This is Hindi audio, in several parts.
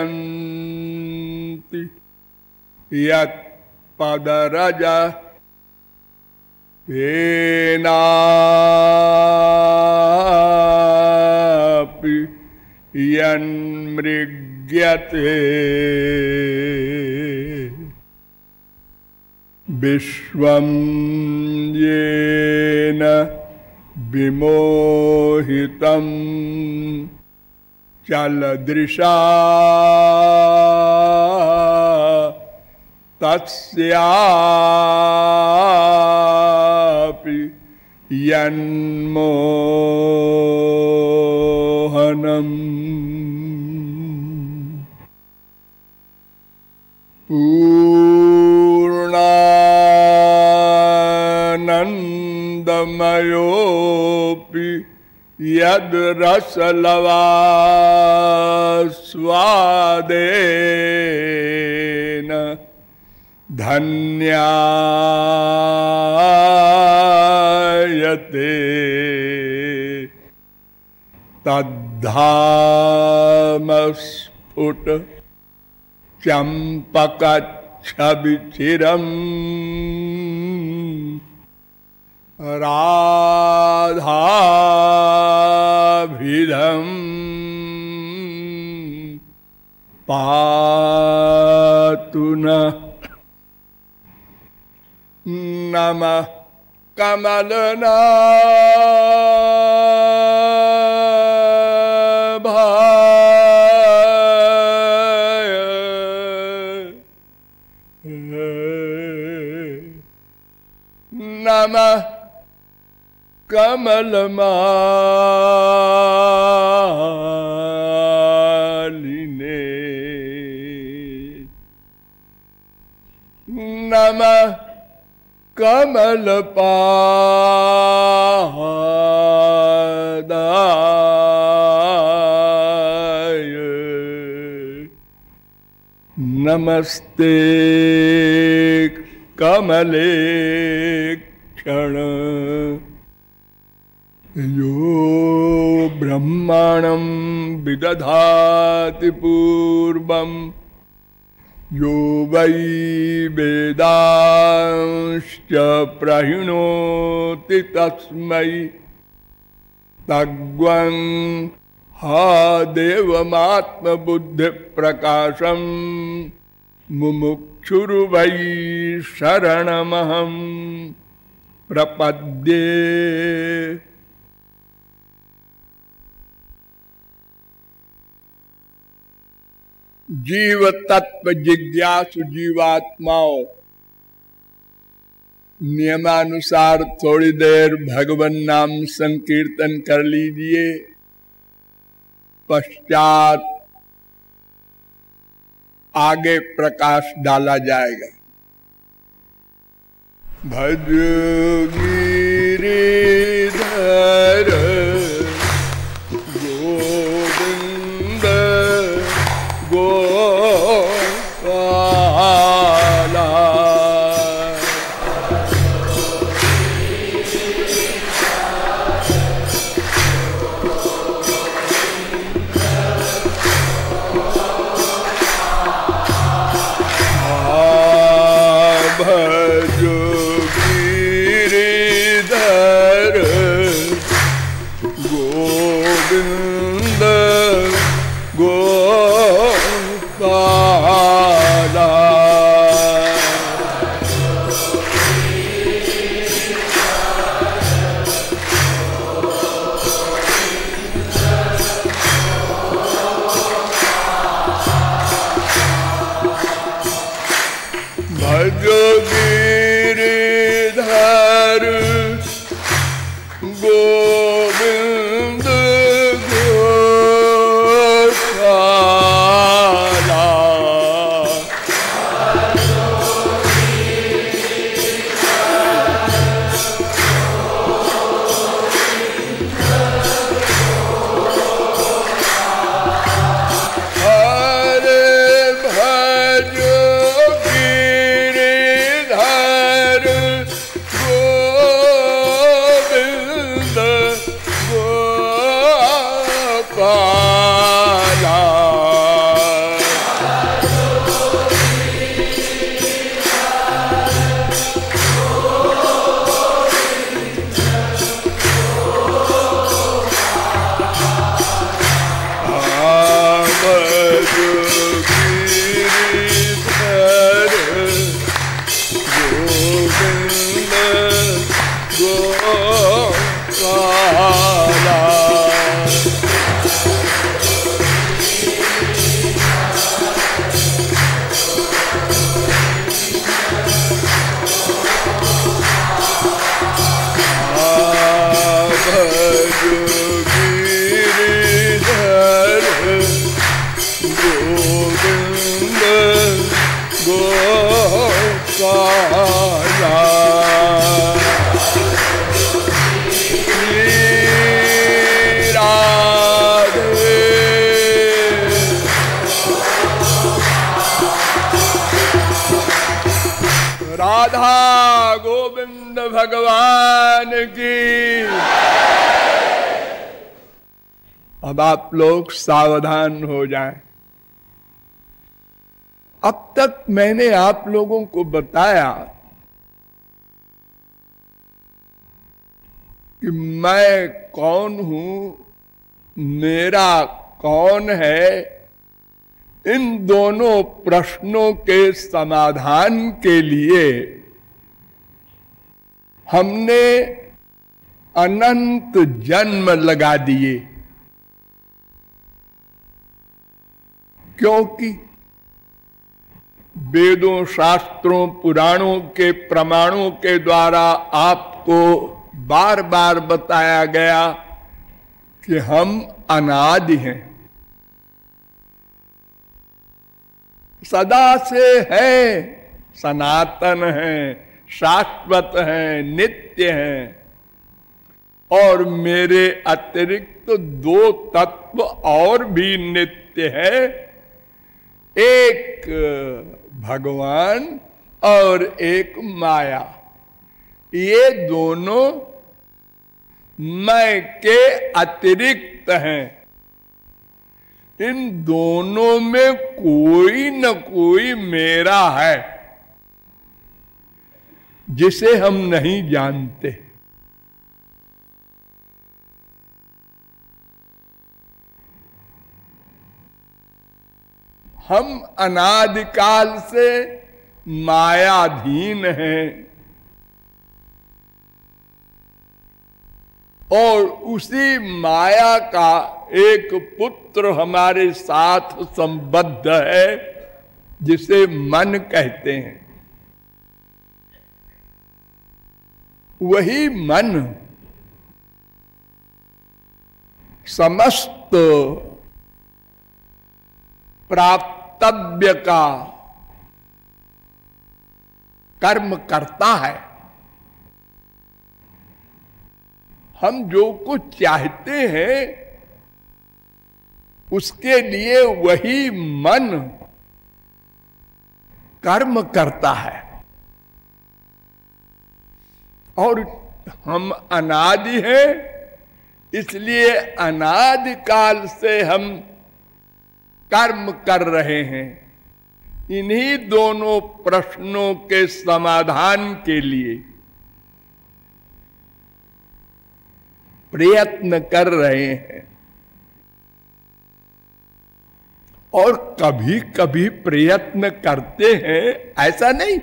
योगीन्द्रामृगयन्ति यत्पदरजा येनापि यन्मृग्यते विश्वं येन विमोहितं चलदृशा तस्यापि यन्मोहनम् पूर्णानन्दमयोऽपि यद् रसलवास्वादेन धन्यायते तद्धाम स्फुट चंपकच्छविचिरम् राधाभिधम् पातु नः नमः कमलनाभाय नमः कमलमालिने नमः कमलपादाय नमस्ते कमलेक्षण यो ब्रह्मणं विदधाति पूर्वम् यो वै वेदांश्च प्रहिणोति तस्मै तद्वं हा देवमात्मबुद्धिप्रकाशं मुमुक्षुर्वै शरणमहं प्रपद्ये। जीव तत्व जिज्ञासु जीवात्माओं, नियमानुसार थोड़ी देर भगवान नाम संकीर्तन कर लीजिए। पश्चात आगे प्रकाश डाला जाएगा। भज गिरिधर गोविंद गोपाला भजो गिरिधर गोविंद गोपाला भजो गिरिधर गोविंद गोपाला हरे भजो गिरिधर गोपाला राधा गोविंद भगवान की। अब आप लोग सावधान हो जाएं। अब तक मैंने आप लोगों को बताया कि मैं कौन हूं, मेरा कौन है। इन दोनों प्रश्नों के समाधान के लिए हमने अनंत जन्म लगा दिए, क्योंकि वेदों, शास्त्रों, पुराणों के प्रमाणों के द्वारा आपको बार बार बताया गया कि हम अनादि हैं, सदा से हैं, सनातन हैं, शाश्वत हैं, नित्य हैं। और मेरे अतिरिक्त दो तत्व और भी नित्य हैं, एक भगवान और एक माया। ये दोनों मैं के अतिरिक्त हैं। इन दोनों में कोई न कोई मेरा है जिसे हम नहीं जानते। हम अनादिकाल से मायाधीन हैं और उसी माया का एक पुत्र हमारे साथ संबद्ध है, जिसे मन कहते हैं। वही मन समस्त प्राप्तव्य का कर्म करता है। हम जो कुछ चाहते हैं उसके लिए वही मन कर्म करता है। और हम अनादि हैं, इसलिए अनादि काल से हम कर्म कर रहे हैं। इन्हीं दोनों प्रश्नों के समाधान के लिए प्रयत्न कर रहे हैं। और कभी कभी प्रयत्न करते हैं, ऐसा नहीं।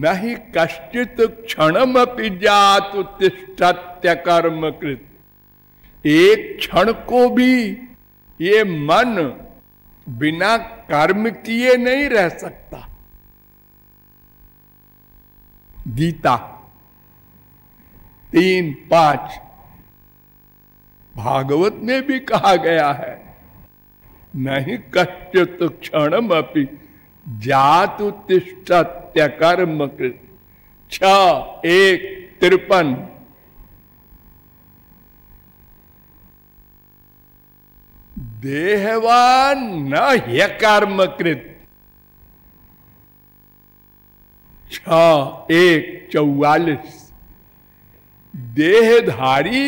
नहीं कश्चित क्षणमपि जातु तिष्ठत्य कर्म कृत। एक क्षण को भी ये मन बिना कर्म किए नहीं रह सकता। गीता 3:5 भागवत में भी कहा गया है, नहीं कश्चित क्षणमपि जातु तिष्ठत्य कर्म कृत। 6:1-53 देहवान न ह्यकर्म कृत। 6:1-44 देहधारी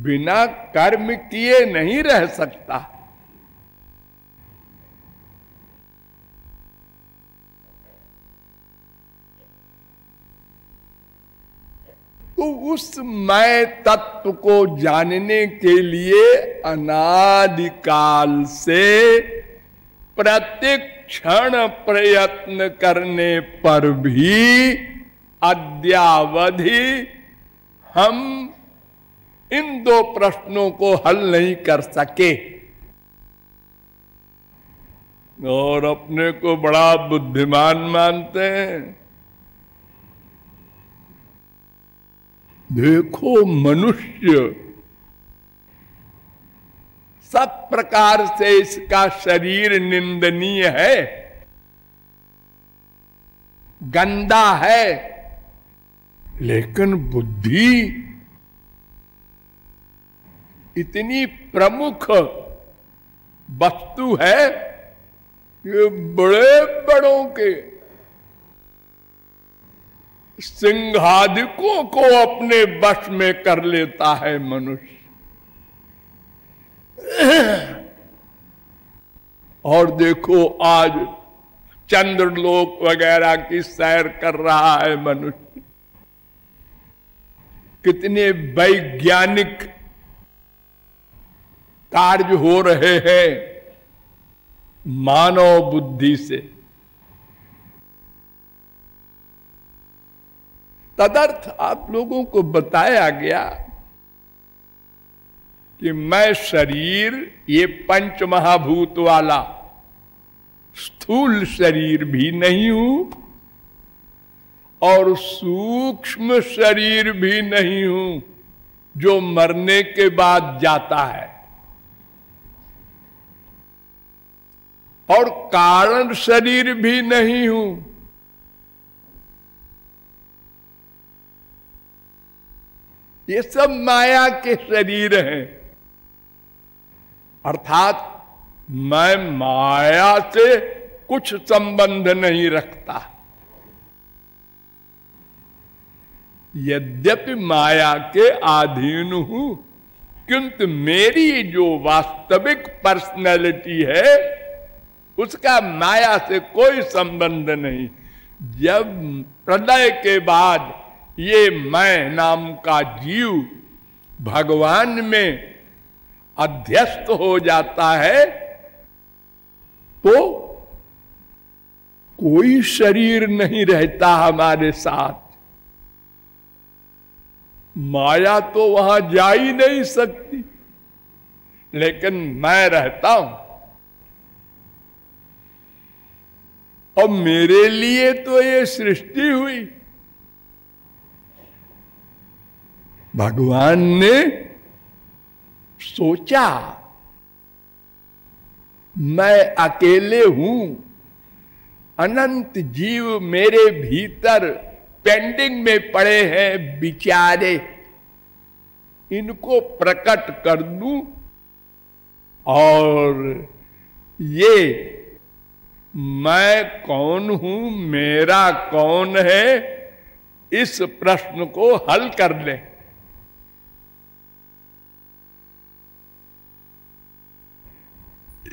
बिना कर्म किए नहीं रह सकता। तो उस मैं तत्व को जानने के लिए अनादिकाल से प्रतिक्षण प्रयत्न करने पर भी अद्यावधि हम इन दो प्रश्नों को हल नहीं कर सके और अपने को बड़ा बुद्धिमान मानते हैं। देखो, मनुष्य सब प्रकार से इसका शरीर निंदनीय है, गंदा है, लेकिन बुद्धि इतनी प्रमुख वस्तु है, ये बड़े बड़ों के सिंहादिकों को अपने वश में कर लेता है मनुष्य। और देखो आज चंद्रलोक वगैरह की सैर कर रहा है मनुष्य, कितने वैज्ञानिक कार्य हो रहे हैं मानव बुद्धि से। तदर्थ आप लोगों को बताया गया कि मैं शरीर, ये पंच महाभूत वाला स्थूल शरीर भी नहीं हूं और सूक्ष्म शरीर भी नहीं हूं जो मरने के बाद जाता है, और कारण शरीर भी नहीं हूं। ये सब माया के शरीर हैं, अर्थात मैं माया से कुछ संबंध नहीं रखता। यद्यपि माया के अधीन हूं, किंतु मेरी जो वास्तविक पर्सनैलिटी है उसका माया से कोई संबंध नहीं। जब प्रलय के बाद ये मैं नाम का जीव भगवान में अध्यस्त हो जाता है तो कोई शरीर नहीं रहता हमारे साथ। माया तो वहां जा ही नहीं सकती, लेकिन मैं रहता हूं। और मेरे लिए तो ये सृष्टि हुई, भगवान ने सोचा मैं अकेले हूं, अनंत जीव मेरे भीतर पेंडिंग में पड़े हैं बिचारे, इनको प्रकट कर दूं। और ये मैं कौन हूं, मेरा कौन है, इस प्रश्न को हल कर ले।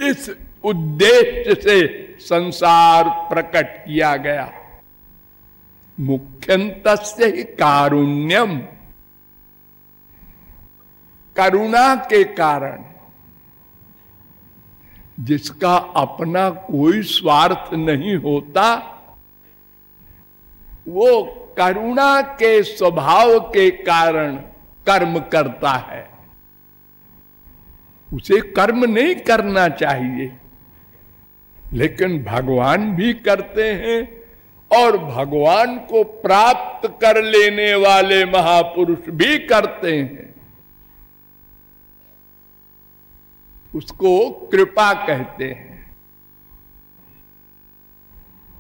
इस उद्देश्य से संसार प्रकट किया गया। मुख्यंतस्य ही कारुण्यम, करुणा के कारण, जिसका अपना कोई स्वार्थ नहीं होता, वो करुणा के स्वभाव के कारण कर्म करता है। उसे कर्म नहीं करना चाहिए, लेकिन भगवान भी करते हैं, और भगवान को प्राप्त कर लेने वाले महापुरुष भी करते हैं। उसको कृपा कहते हैं।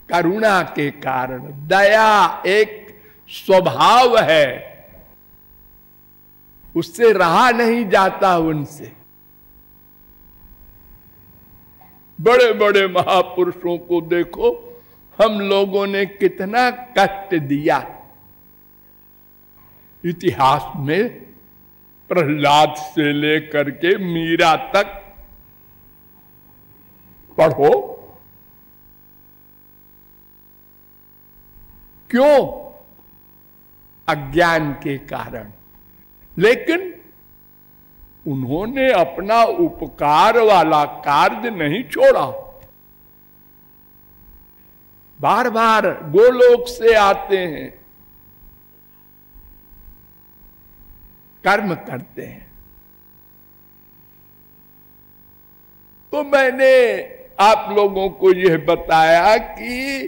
करुणा के कारण, दया एक स्वभाव है, उससे रहा नहीं जाता उनसे। बड़े बड़े महापुरुषों को देखो, हम लोगों ने कितना कष्ट दिया। इतिहास में प्रहलाद से लेकर के मीरा तक पढ़ो। क्यों? अज्ञान के कारण। लेकिन उन्होंने अपना उपकार वाला कार्य नहीं छोड़ा। बार बार गोलोक से आते हैं, कर्म करते हैं। तो मैंने आप लोगों को यह बताया कि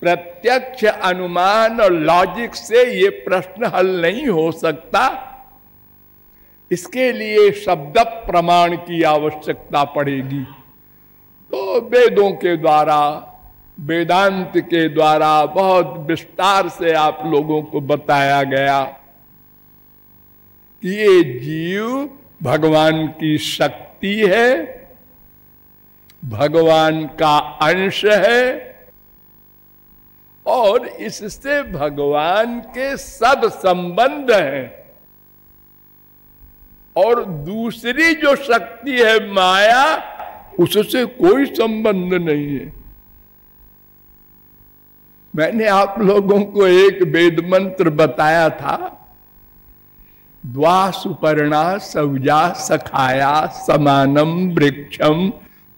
प्रत्यक्ष अनुमान और लॉजिक से यह प्रश्न हल नहीं हो सकता। इसके लिए शब्द प्रमाण की आवश्यकता पड़ेगी। तो वेदों के द्वारा, वेदांत के द्वारा बहुत विस्तार से आप लोगों को बताया गया कि ये जीव भगवान की शक्ति है, भगवान का अंश है और इससे भगवान के सब संबंध हैं। और दूसरी जो शक्ति है माया, उससे कोई संबंध नहीं है। मैंने आप लोगों को एक वेद मंत्र बताया था, द्वा सुपर्णा सौजा सखाया समानम वृक्षम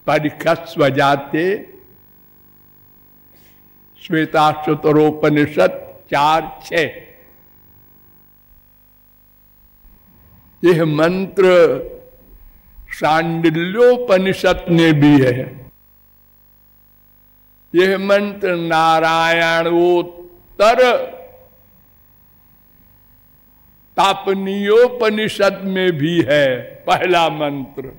परिखस्वजाते, श्वेताश्वतरोपनिषद 4:6। यह मंत्र शांडिल्योपनिषद में भी है। यह मंत्र नारायणोत्तर तापनीयोपनिषद में भी है, पहला मंत्र।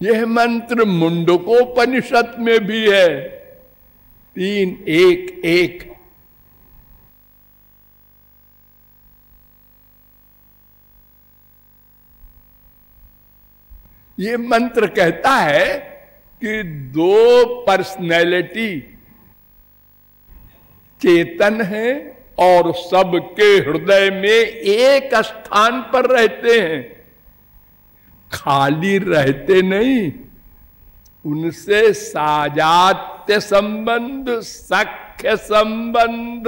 यह मंत्र मुंडकोपनिषद में भी है, 3:1:1। ये मंत्र कहता है कि दो पर्सनैलिटी चेतन है और सबके हृदय में एक स्थान पर रहते हैं, खाली रहते नहीं। उनसे साजात्य संबंध, सख्य संबंध,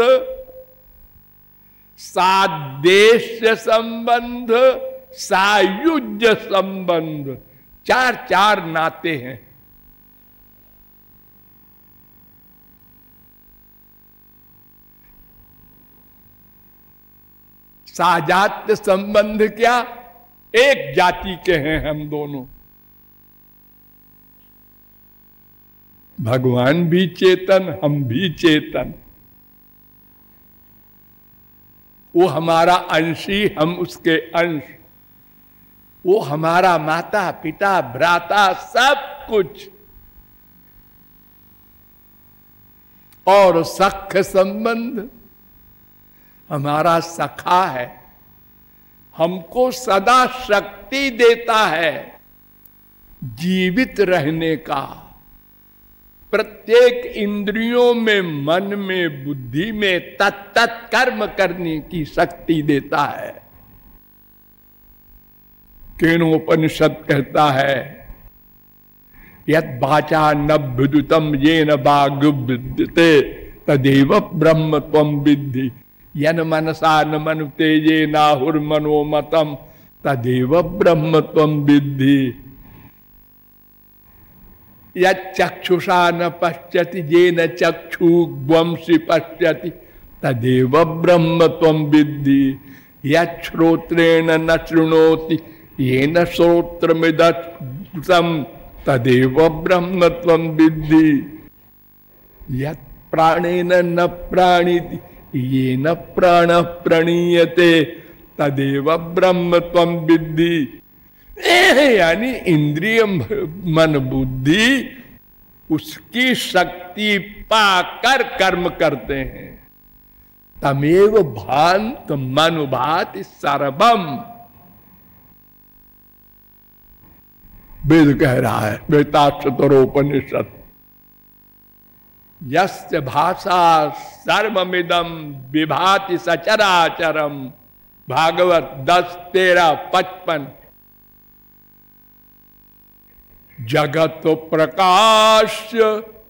सादेश्य संबंध, सायुज्य संबंध, 4 नाते हैं। साजात्य संबंध क्या? एक जाति के हैं हम दोनों। भगवान भी चेतन, हम भी चेतन। वो हमारा अंशी, हम उसके अंश। वो हमारा माता पिता भ्राता सब कुछ। और सख्य संबंध हमारा सखा है, हमको सदा शक्ति देता है जीवित रहने का। प्रत्येक इंद्रियों में, मन में, बुद्धि में तत्त कर्म करने की शक्ति देता है। केनोपनिषद कहता है, यत् वाचा नभ्युदितं येन वाग्विद्यते तदेव ब्रह्म त्वं विद्धि, यन मनसा न मनुतेजे नाहुर्मनोमतम तदेव ब्रह्म त्वं विद्धि, यक्षुषा न पश्यति येन चक्षुर्वंशी पश्यति तदेव ब्रह्म त्वं विद्धि, यश्रोत्रेण न शृणोति येन श्रोत्रमिदं तदेव ब्रह्म त्वं विद्धि, यत् प्राणेन न प्राणिति येन प्राणः प्रणीयते तदेव ब्रह्म त्वं विद्धि। यानी इंद्रिय मन बुद्धि उसकी शक्ति पाकर कर्म करते हैं। तमेव भांत मनुभाति सर्वम, वेद कह रहा है, श्वेताश्वतरोपनिषद। यस्य भाषा सर्वमिदं विभाति सचराचरम, भागवत 10:13-55। जगत प्रकाश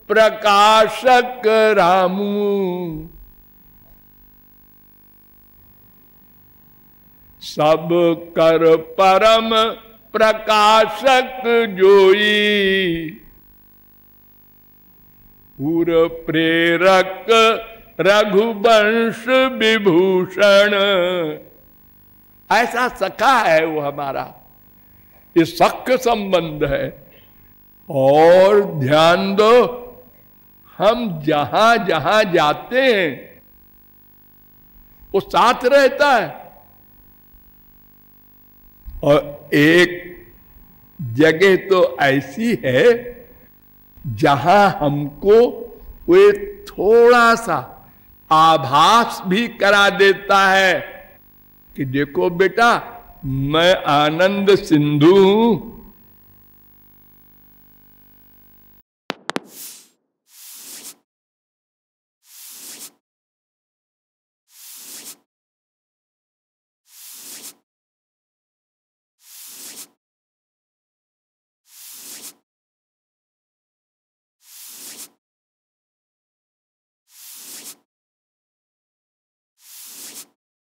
प्रकाशक रामू, सब कर परम प्रकाशक जोई, पूर प्रेरक रघुवंश विभूषण। ऐसा सखा है वो हमारा, ये सख्य संबंध है। और ध्यान दो, हम जहां जहां जाते हैं वो साथ रहता है। और एक जगह तो ऐसी है जहां हमको कोई थोड़ा सा आभास भी करा देता है कि देखो बेटा, मैं आनंद सिंधु हूं,